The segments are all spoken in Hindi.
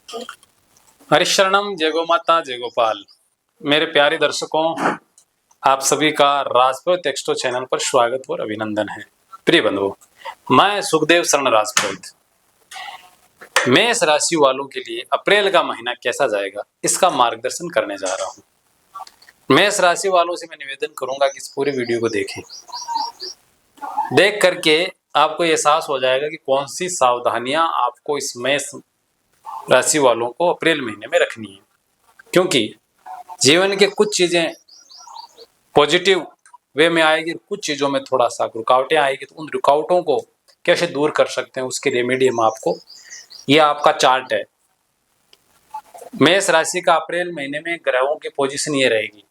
हरिशरणम जय गो माता जय गोपाल। मेरे प्यारे दर्शकों, आप सभी का राजपुरोहित टेक्सटो चैनल पर स्वागत और अभिनंदन है। प्रिय बंधुओं, मैं सुखदेव शरण राजपुरोहित मेष राशि वालों के लिए अप्रैल का महीना कैसा जाएगा इसका मार्गदर्शन करने जा रहा हूं। मेष राशि वालों से मैं निवेदन करूंगा कि इस पूरी वीडियो को देखें। देख करके आपको एहसास हो जाएगा कि कौन सी सावधानियां आपको इस मेष राशि वालों को अप्रैल महीने में रखनी है, क्योंकि जीवन के कुछ चीजें पॉजिटिव वे में आएगी, कुछ चीजों में थोड़ा सा रुकावटें आएगी। तो उन रुकावटों को कैसे दूर कर सकते हैं उसके रेमेडी हम आपको, यह आपका चार्ट है। मेष राशि का अप्रैल महीने में ग्रहों की पोजीशन ये रहेगी,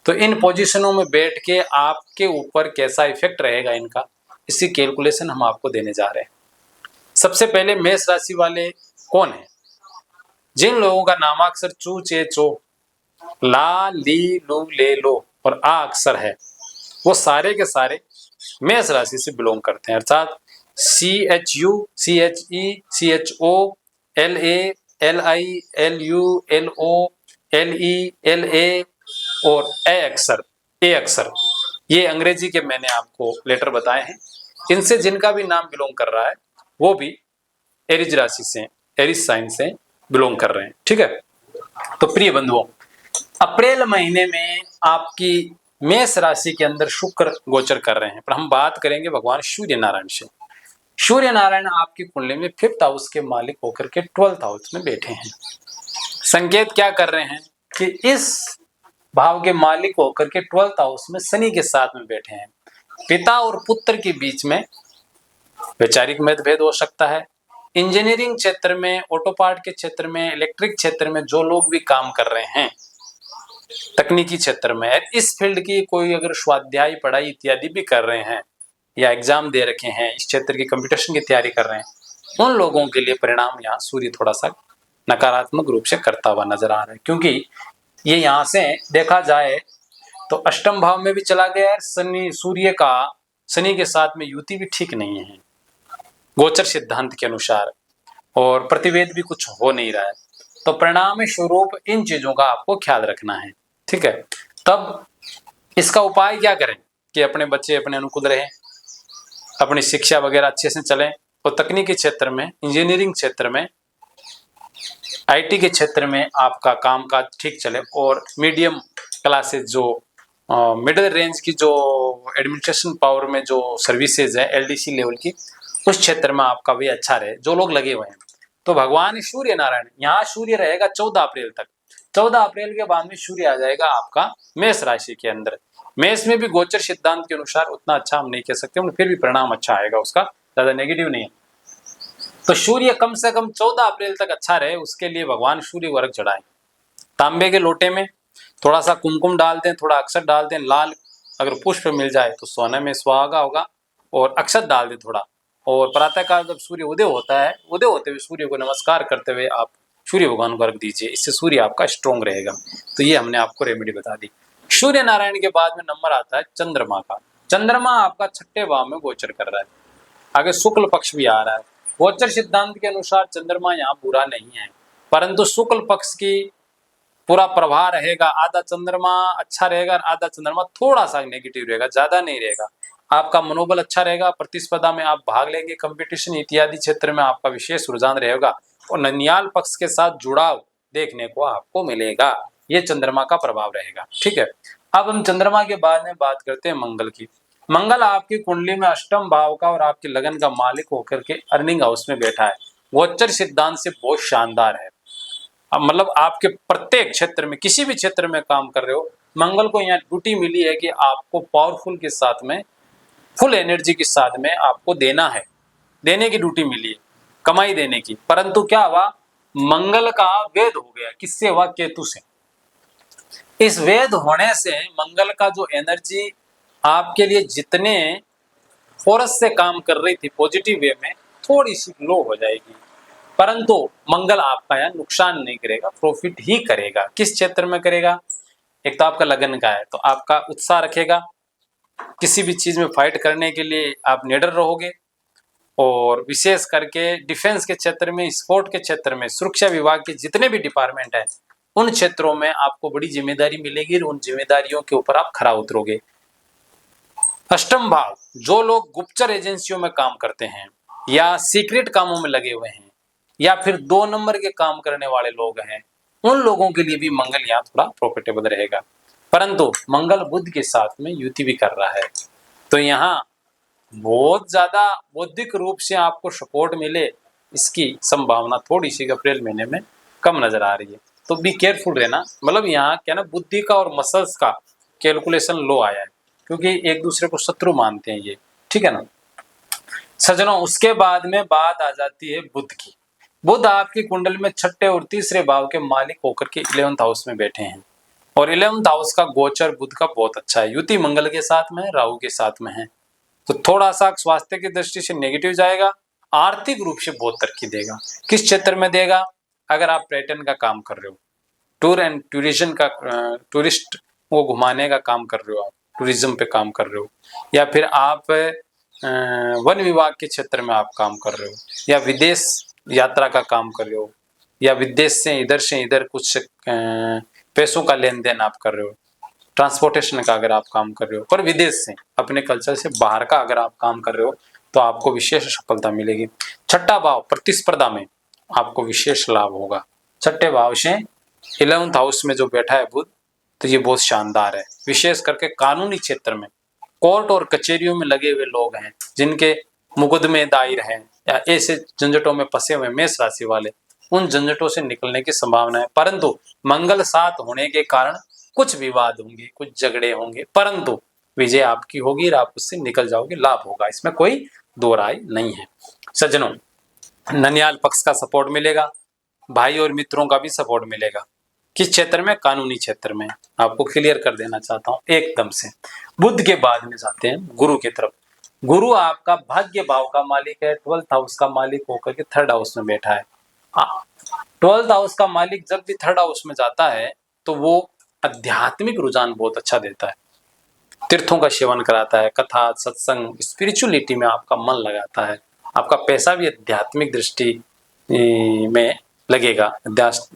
तो इन पोजीशनों में बैठ के आपके ऊपर कैसा इफेक्ट रहेगा इनका, इसकी कैलकुलेशन हम आपको देने जा रहे हैं। सबसे पहले मेष राशि वाले कौन है? जिन लोगों का नामाक्षर चू चे चो ला ली लू ले लो और आ अक्षर है, वो सारे के सारे मेष राशि से बिलोंग करते हैं। अर्थात CHU CHE CHO LA LI LU LO LE LA और ए अक्षर, ये अंग्रेजी के मैंने आपको लेटर बताए हैं। इनसे जिनका भी नाम बिलोंग कर रहा है वो भी एरीज राशि से, एरीज साइन से बिलोंग कर रहे हैं। ठीक है, तो प्रिय बंधुओं, अप्रैल महीने में आपकी मेष राशि के अंदर शुक्र गोचर कर रहे हैं, पर हम बात करेंगे भगवान सूर्य नारायण से। सूर्य नारायण आपकी कुंडली में 5th हाउस के मालिक होकर के 12th हाउस में बैठे हैं। संकेत क्या कर रहे हैं कि इस भाव के मालिक होकर के 12th हाउस में शनि के साथ में बैठे हैं। पिता और पुत्र के बीच में वैचारिक मतभेद हो सकता है। इंजीनियरिंग क्षेत्र में, ऑटो पार्ट के क्षेत्र में, इलेक्ट्रिक क्षेत्र में जो लोग भी काम कर रहे हैं, तकनीकी क्षेत्र में, इस फील्ड की कोई अगर स्वाध्याय पढ़ाई इत्यादि भी कर रहे हैं या एग्जाम दे रखे हैं, इस क्षेत्र की कंपटीशन की तैयारी कर रहे हैं, उन लोगों के लिए परिणाम यहाँ सूर्य थोड़ा सा नकारात्मक रूप से करता हुआ नजर आ रहा है, क्योंकि ये यहाँ से देखा जाए तो अष्टम भाव में भी चला गया है शनि। सूर्य का शनि के साथ में युति भी ठीक नहीं है गोचर सिद्धांत के अनुसार, और प्रतिवेद भी कुछ हो नहीं रहा है। तो परिणाम स्वरूप इन चीजों का आपको ख्याल रखना है। ठीक है, तब इसका उपाय क्या करें कि अपने बच्चे अपने अनुकूल रहें, अपनी शिक्षा वगैरह अच्छे से चलें, और तकनीकी क्षेत्र में, इंजीनियरिंग क्षेत्र में, IT के क्षेत्र में आपका कामकाज ठीक चले, और मीडियम क्लासेस जो मिडिल रेंज की जो एडमिनिस्ट्रेशन पावर में जो सर्विसेज है LDC लेवल की, उस क्षेत्र में आपका भी अच्छा रहे, जो लोग लगे हुए हैं। तो भगवान सूर्य नारायण, यहाँ सूर्य रहेगा 14 अप्रैल तक। 14 अप्रैल के बाद में सूर्य आ जाएगा आपका मेष राशि के अंदर। मेष में भी गोचर सिद्धांत के अनुसार उतना अच्छा हम नहीं कह सकते, फिर भी परिणाम अच्छा आएगा, उसका ज्यादा नेगेटिव नहीं है। तो सूर्य कम से कम 14 अप्रैल तक अच्छा रहे, उसके लिए भगवान सूर्य को अर्घ चढ़ाएं। तांबे के लोटे में थोड़ा सा कुमकुम डाल दें, थोड़ा अक्षत डाल दें, लाल अगर पुष्प मिल जाए तो सोने में सुहागा होगा, और अक्षत डाल दें थोड़ा। और प्रातःकाल जब सूर्य उदय होता है, उदय होते हुए सूर्य को नमस्कार करते हुए आप सूर्य भगवान को अर्घ दीजिए, इससे सूर्य आपका स्ट्रॉन्ग रहेगा। तो ये हमने आपको रेमेडी बता दी। सूर्य नारायण के बाद में नंबर आता है चंद्रमा का। चंद्रमा आपका 6ठे भाव में गोचर कर रहा है, आगे शुक्ल पक्ष भी आ रहा है। गोचर सिद्धांत के अनुसार चंद्रमा यहाँ बुरा नहीं है, परंतु शुक्ल पक्ष की पूरा प्रभाव रहेगा। आधा चंद्रमा अच्छा रहेगा, आधा चंद्रमा थोड़ा सा नेगेटिव रहेगा, ज्यादा नहीं रहेगा। आपका मनोबल अच्छा रहेगा, प्रतिस्पर्धा में आप भाग लेंगे, कंपटीशन इत्यादि क्षेत्र में आपका विशेष रुझान रहेगा, और ननियाल पक्ष के साथ जुड़ाव देखने को आपको मिलेगा। ये चंद्रमा का प्रभाव रहेगा। ठीक है, अब हम चंद्रमा के बाद में बात करते हैं मंगल की। मंगल आपकी कुंडली में अष्टम भाव का और आपके लगन का मालिक होकर के अर्निंग हाउस में बैठा है। गोचर सिद्धांत से बहुत शानदार है। अब मतलब आपके प्रत्येक क्षेत्र में, किसी भी क्षेत्र में काम कर रहे हो, मंगल को यहाँ ड्यूटी मिली है कि आपको पावरफुल के साथ में, फुल एनर्जी के साथ में आपको देना है, देने की ड्यूटी मिली है, कमाई देने की। परंतु क्या हुआ, मंगल का वेद हो गया। किससे हुआ? केतु से। इस वेद होने से मंगल का जो एनर्जी आपके लिए जितने फोर्स से काम कर रही थी पॉजिटिव वे में, थोड़ी सी लो हो जाएगी। परंतु मंगल आपका यहाँ नुकसान नहीं करेगा, प्रॉफिट ही करेगा। किस क्षेत्र में करेगा? एक तो आपका लगन का है, तो आपका उत्साह रखेगा, किसी भी चीज में फाइट करने के लिए आप निडर रहोगे, और विशेष करके डिफेंस के क्षेत्र में, स्पोर्ट के क्षेत्र में, सुरक्षा विभाग के जितने भी डिपार्टमेंट है उन क्षेत्रों में आपको बड़ी जिम्मेदारी मिलेगी और उन जिम्मेदारियों के ऊपर आप खरा उतरोगे। अष्टम भाव, जो लोग गुप्तचर एजेंसियों में काम करते हैं या सीक्रेट कामों में लगे हुए हैं या फिर 2 नंबर के काम करने वाले लोग हैं, उन लोगों के लिए भी मंगल यहाँ थोड़ा प्रॉफिटेबल रहेगा। परंतु मंगल बुध के साथ में युति भी कर रहा है, तो यहाँ बहुत ज्यादा बौद्धिक रूप से आपको सपोर्ट मिले इसकी संभावना थोड़ी सी अप्रैल महीने में कम नजर आ रही है। तो बी केयरफुल रहना, मतलब यहाँ क्या ना, बुद्धि का और मसल्स का कैलकुलेशन लो आया है क्योंकि एक दूसरे को शत्रु मानते हैं ये, ठीक है ना सज्जनों। उसके बाद में बात आ जाती है बुध की। बुध आपकी कुंडली में छठे और तीसरे भाव के मालिक होकर के 11th हाउस में बैठे हैं और 11th हाउस का गोचर बुध का बहुत अच्छा है, युति मंगल के साथ में, राहु के साथ में है। तो थोड़ा सा स्वास्थ्य की दृष्टि से नेगेटिव जाएगा, आर्थिक रूप से बहुत तरक्की देगा। किस क्षेत्र में देगा? अगर आप पर्यटन का काम कर रहे हो, टूर एंड टूरिज्म का, टूरिस्ट को घुमाने का काम कर रहे हो, आप टूरिज्म पे काम कर रहे हो, या फिर आप वन विभाग के क्षेत्र में आप काम कर रहे हो, या विदेश यात्रा का काम कर रहे हो, या विदेश से इधर कुछ पैसों का लेन देन आप कर रहे हो, ट्रांसपोर्टेशन का अगर आप काम कर रहे हो, पर विदेश से, अपने कल्चर से बाहर का अगर आप काम कर रहे हो तो आपको विशेष सफलता मिलेगी। छठा भाव, प्रतिस्पर्धा में आपको विशेष लाभ होगा। छठे भाव से 11th हाउस में जो बैठा है बुध, तो ये बहुत शानदार है। विशेष करके कानूनी क्षेत्र में, कोर्ट और कचहरियों में लगे हुए लोग हैं, जिनके मुकदमे दायर हैं या ऐसे झंझटों में फंसे हुए मेष राशि वाले, उन झंझटों से निकलने की संभावना है। परंतु मंगल साथ होने के कारण कुछ विवाद होंगे, कुछ झगड़े होंगे, परंतु विजय आपकी होगी और आप उससे निकल जाओगे, लाभ होगा, इसमें कोई दो राय नहीं है। सज्जनों, ननियाल पक्ष का सपोर्ट मिलेगा, भाई और मित्रों का भी सपोर्ट मिलेगा। किस क्षेत्र में? कानूनी क्षेत्र में। आपको क्लियर कर देना चाहता हूं एकदम से। बुध के बाद में जाते हैं गुरु की तरफ। गुरु आपका भाग्य भाव का मालिक है, 12th हाउस का मालिक होकर के 3rd हाउस में बैठा है। 12th हाउस का मालिक जब भी 3rd हाउस में जाता है तो वो आध्यात्मिक रुझान बहुत अच्छा देता है, तीर्थों का सेवन कराता है, कथा सत्संग स्पिरिचुअलिटी में आपका मन लगाता है, आपका पैसा भी आध्यात्मिक दृष्टि में लगेगा,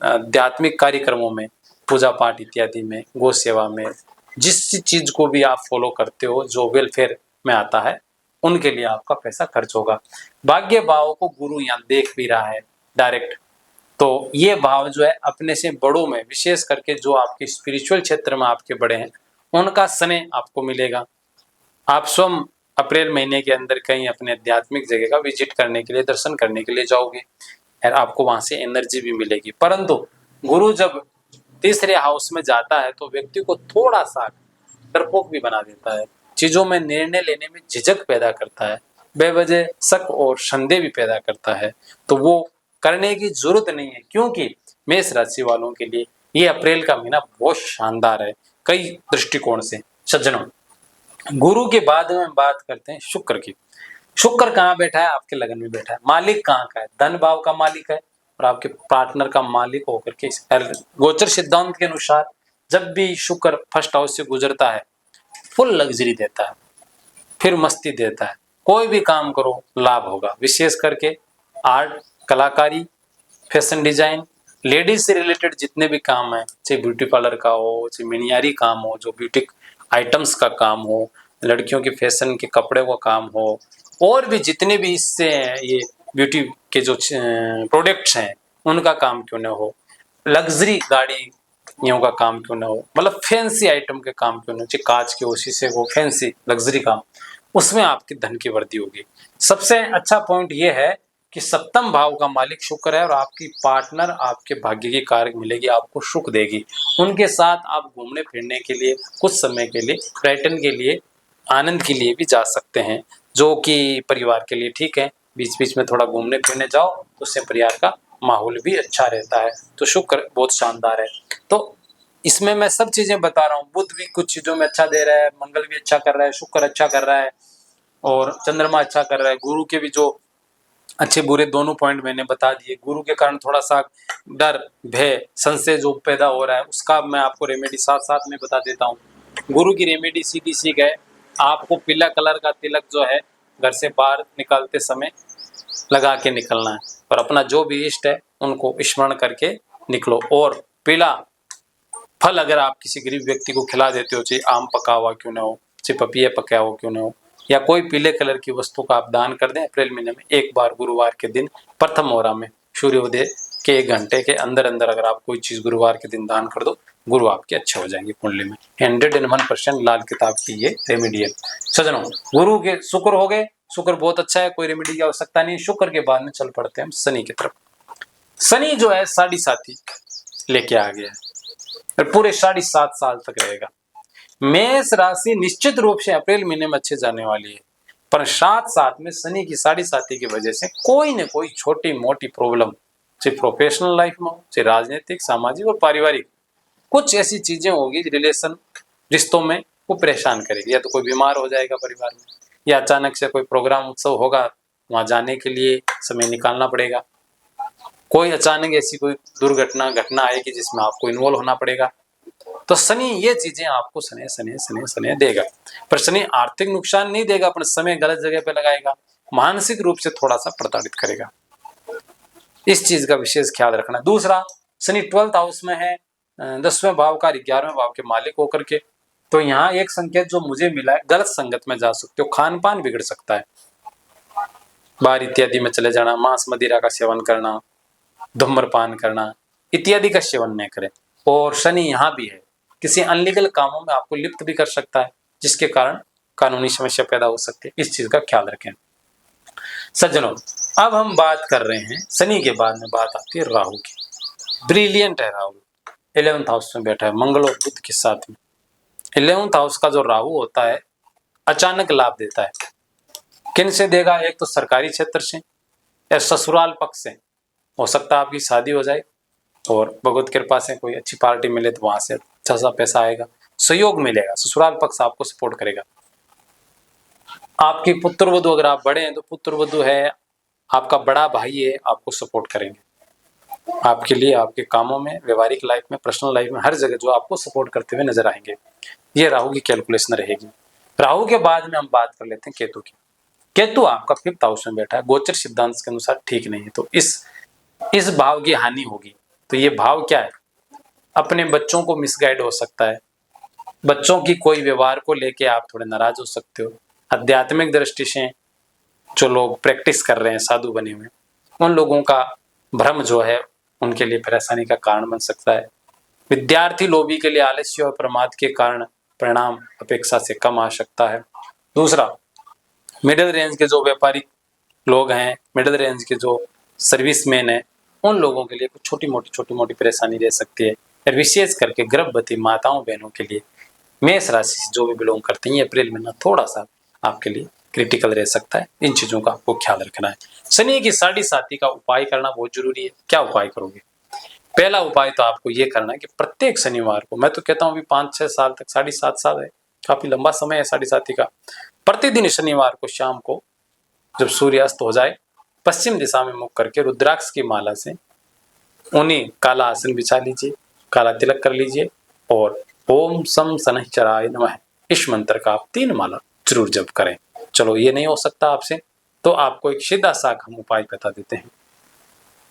आध्यात्मिक कार्यक्रमों में, पूजा पाठ इत्यादि में, गौ सेवा में, जिस चीज को भी आप फॉलो करते हो जो वेलफेयर में आता है, उनके लिए आपका पैसा खर्च होगा। भाग्य भाव को गुरु यहाँ देख भी रहा है डायरेक्ट, तो ये भाव जो है अपने से बड़ों में, विशेष करके जो आपके स्पिरिचुअल क्षेत्र में आपके बड़े हैं, उनका स्नेह आपको मिलेगा। आप स्वयं अप्रैल महीने के अंदर कहीं अपने आध्यात्मिक जगह का विजिट करने के लिए, दर्शन करने के लिए जाओगे और आपको वहां से एनर्जी भी मिलेगी। परंतु गुरु जब 3रे हाउस में जाता है तो व्यक्ति को थोड़ा सा डरपोक भी बना देता है, चीजों में निर्णय लेने में झिझक पैदा करता है, बेवजह शक और संदेह भी पैदा करता है। तो वो करने की जरूरत नहीं है, क्योंकि मेष राशि वालों के लिए ये अप्रैल का महीना बहुत शानदार है कई दृष्टिकोण से। सज्जनों, गुरु के बाद में बात करते हैं शुक्र की। शुक्र कहाँ बैठा है? आपके लगन में बैठा है। मालिक कहाँ का है? धन भाव का मालिक है और आपके पार्टनर का मालिक होकर के गोचर सिद्धांत के अनुसार जब भी शुक्र 1st हाउस से गुजरता है, फुल लग्जरी देता है, फिर मस्ती देता है। कोई भी काम करो लाभ होगा, विशेष करके आर्ट, कलाकारी, फैशन डिजाइन, लेडीज से रिलेटेड जितने भी काम है, चाहे ब्यूटी पार्लर का हो, चाहे मिनियारी काम हो, जो ब्यूटी आइटम्स का काम हो, लड़कियों के फैशन के कपड़े का काम हो, और भी जितने भी इससे ये ब्यूटी के जो प्रोडक्ट्स हैं उनका काम क्यों ना हो, लग्जरी गाड़ियों का काम क्यों ना हो, मतलब फैंसी आइटम के काम क्यों ना हो, चाहे कांच के, उसी से वो फैंसी लग्जरी काम, उसमें आपकी धन की वृद्धि होगी। सबसे अच्छा पॉइंट ये है कि 7म भाव का मालिक शुक्र है और आपकी पार्टनर आपके भाग्य की कारक मिलेगी, आपको सुख देगी। उनके साथ आप घूमने फिरने के लिए, कुछ समय के लिए, पर्यटन के लिए, आनंद के लिए भी जा सकते हैं, जो कि परिवार के लिए ठीक है। बीच बीच में थोड़ा घूमने फिरने जाओ तो उससे परिवार का माहौल भी अच्छा रहता है। तो शुक्र बहुत शानदार है। तो इसमें मैं सब चीजें बता रहा हूँ, बुध भी कुछ चीजों में अच्छा दे रहा है, मंगल भी अच्छा कर रहा है, शुक्र अच्छा कर रहा है और चंद्रमा अच्छा कर रहा है। गुरु के भी जो अच्छे बुरे दोनों पॉइंट मैंने बता दिए। गुरु के कारण थोड़ा सा डर, भय, संशय जो पैदा हो रहा है, उसका मैं आपको रेमेडी साथ साथ में बता देता हूँ। गुरु की रेमेडी सीधी सी है, आपको पीला कलर का तिलक जो है घर से बाहर निकालते समय लगा के निकलना है और अपना जो भी इष्ट है उनको स्मरण करके निकलो। और पीला फल अगर आप किसी गरीब व्यक्ति को खिला देते हो, चाहे आम पका हुआ क्यों ना हो, चाहे पपीया पका हुआ क्यों ना हो, या कोई पीले कलर की वस्तु का आप दान कर दें अप्रैल महीने में एक बार गुरुवार के दिन प्रथम ओरा में सूर्योदय के 1 घंटे के अंदर अंदर अगर आप कोई चीज गुरुवार के दिन दान कर दो, गुरु आपके अच्छे हो जाएंगे कुंडली में। 101% लाल किताब की ये रेमेडी है। सज्जनों, गुरु के शुक्र हो गए, शुक्र बहुत अच्छा है, कोई रेमेडी की आवश्यकता नहीं। शुक्र के बाद में चल पड़ते हैं हम शनि की तरफ। शनि जो है 7.5 लेके आ गया है और पूरे 7.5 साल तक रहेगा। मेष राशि निश्चित रूप से अप्रैल महीने में अच्छे जाने वाली है, पर 7 में शनि की 7.5 की वजह से कोई न कोई छोटी मोटी प्रॉब्लम, चाहे प्रोफेशनल लाइफ में हो, चाहे राजनीतिक, सामाजिक और पारिवारिक, कुछ ऐसी चीजें होगी रिलेशन रिश्तों में वो परेशान करेगी। या तो कोई बीमार हो जाएगा परिवार में, या अचानक से कोई प्रोग्राम उत्सव होगा, वहां जाने के लिए समय निकालना पड़ेगा। कोई अचानक ऐसी कोई दुर्घटना घटना आएगी जिसमें आपको इन्वॉल्व होना पड़ेगा। तो शनि ये चीजें आपको शनि देगा, पर शनि आर्थिक नुकसान नहीं देगा, अपना समय गलत जगह पे लगाएगा, मानसिक रूप से थोड़ा सा प्रताड़ित करेगा। इस चीज का विशेष ख्याल रखना। दूसरा, शनि 12th हाउस में है, 10वें भाव का 11वें भाव के मालिक होकर के, तो यहाँ एक संकेत जो मुझे मिला है, गलत संगत में जा सकते हो, खान पान बिगड़ सकता है, बार इत्यादि में चले जाना, मांस मदिरा का सेवन करना, धूम्रपान करना इत्यादि का सेवन न करें। और शनि यहाँ भी है, किसी अनलीगल कामों में आपको लिप्त भी कर सकता है, जिसके कारण कानूनी समस्या पैदा हो सकती है। इस चीज का ख्याल रखें। सज्जनों, अब हम बात कर रहे हैं शनि के बाद में बात आती है राहु की। ब्रिलियंट है राहु, 11th हाउस में बैठा है मंगल और बुध के साथ में। 11th हाउस का जो राहु होता है अचानक लाभ देता है। किन से देगा? एक तो सरकारी क्षेत्र से या ससुराल पक्ष से, हो सकता है आपकी शादी हो जाए और भगवत कृपा से कोई अच्छी पार्टी मिले तो वहां से अच्छा सा पैसा आएगा, सहयोग मिलेगा, ससुराल पक्ष आपको सपोर्ट करेगा। आपकी पुत्र वधू, अगर आप बड़े हैं तो पुत्र वधू है, आपका बड़ा भाई है, आपको सपोर्ट करेंगे आपके लिए, आपके कामों में, व्यवहारिक लाइफ में, पर्सनल लाइफ में, हर जगह जो आपको सपोर्ट करते हुए नजर आएंगे। ये राहु की कैलकुलेशन रहेगी। राहु के बाद में हम बात कर लेते हैं केतु की। केतु आपका 5th हाउस में बैठा है, गोचर सिद्धांत के अनुसार ठीक नहीं है, तो इस भाव की हानि होगी। तो ये भाव क्या है? अपने बच्चों को मिसगाइड हो सकता है, बच्चों की कोई व्यवहार को लेके आप थोड़े नाराज हो सकते हो। आध्यात्मिक दृष्टि से जो लोग प्रैक्टिस कर रहे हैं, साधु बने हुए, उन लोगों का भ्रम जो है उनके लिए परेशानी का कारण बन सकता है। विद्यार्थी लोभी के लिए आलस्य और प्रमाद के कारण परिणाम अपेक्षा से कम आ सकता है। दूसरा, मिडिल रेंज के जो व्यापारिक लोग हैं, मिडिल रेंज के जो सर्विसमैन है, उन लोगों के लिए कुछ छोटी मोटी परेशानी रह सकती है। और विशेष करके गर्भवती माताओं बहनों के लिए, मेष राशि से जो भी बिलोंग करते हैं, अप्रैल महीना थोड़ा सा आपके लिए क्रिटिकल रह सकता है। इन चीजों का आपको ख्याल रखना है। शनि की 7.5 का उपाय करना बहुत जरूरी है। क्या उपाय करोगे? पहला उपाय तो आपको ये करना है कि प्रत्येक शनिवार को, मैं तो कहता हूँ अभी 5-6 साल तक, 7.5 साल है, काफी लंबा समय है 7.5 का, प्रतिदिन शनिवार को शाम को जब सूर्यास्त हो जाए, पश्चिम दिशा में मुख करके रुद्राक्ष की माला से उन्हें काला आसन बिछा लीजिए, काला तिलक कर लीजिए और ओम सम शनिश्चराय नमः इस मंत्र का आप 3 माला जरूर जप करें। चलो, ये नहीं हो सकता आपसे तो आपको एक सीधा सा हम उपाय बता देते हैं।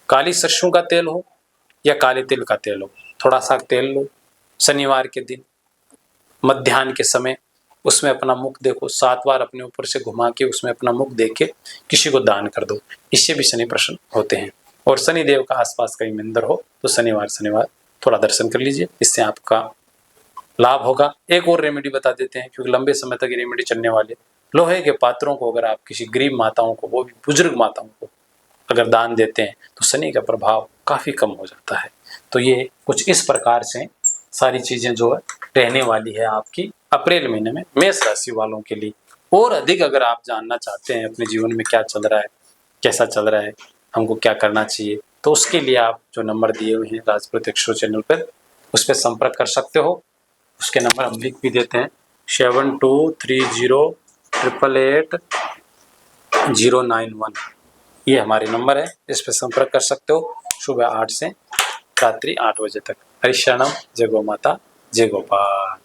काली सरसों का तेल हो या काले तिल का तेल हो, थोड़ा सा तेल लो, शनिवार के दिन मध्याह्न के समय उसमें अपना मुख देखो, 7 बार अपने ऊपर से घुमा के उसमें अपना मुख देख के किसी को दान कर दो। इससे भी शनि प्रसन्न होते हैं। और शनि देव का आसपास कहीं मंदिर हो तो शनिवार थोड़ा दर्शन कर लीजिए, इससे आपका लाभ होगा। एक और रेमेडी बता देते हैं, क्योंकि लंबे समय तक ये रेमेडी चलने वाली है। लोहे के पात्रों को अगर आप किसी गरीब माताओं को, वो भी बुजुर्ग माताओं को अगर दान देते हैं तो शनि का प्रभाव काफी कम हो जाता है। तो ये कुछ इस प्रकार से सारी चीजें जो है रहने वाली है आपकी अप्रैल महीने में मेष राशि वालों के लिए। और अधिक अगर आप जानना चाहते हैं अपने जीवन में क्या चल रहा है, कैसा चल रहा है, हमको क्या करना चाहिए, तो उसके लिए आप जो नंबर दिए हुए हैं राजपूत एक्सट्रो चैनल पर, उस पर संपर्क कर सकते हो। उसके नंबर हम लिख भी देते हैं, 7230888091, ये हमारे नंबर है, इस पर संपर्क कर सकते हो सुबह 8 से रात्रि 8 बजे तक। हरि शरणम, जय गौ माता, जय गोपाल।